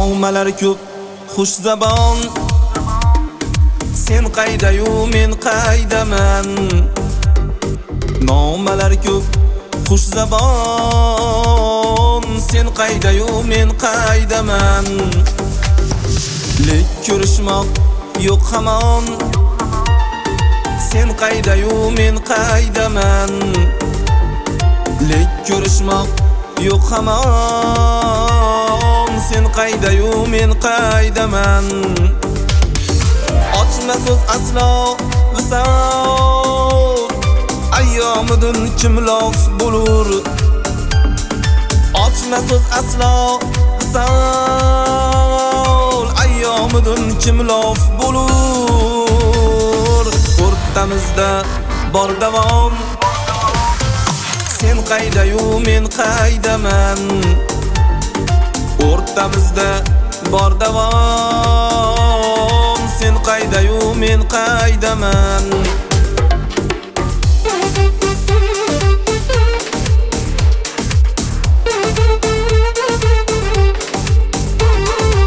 Nomalar ko'p xush zabon, sen qayda-yu men qaydaman. Nomalar ko'p xush zabon, sen qayda-yu men qaydaman. Lek ko'rishmoq yo'q hamon, sen qayda-yu men qaydaman. Lek ko'rishmoq yo'q hamon, sen qayda-yu men qaydaman. Ochma so'z aslo visol, ayyomidin kim lof bo'lur. Ochma so'z aslo visol, ayyomidin kim lof bo'lur. O'rtamizda bor davom, sen qayda-yu men qaydaman. O'rtamizda bor davom, sen qayda-yu men qaydaman.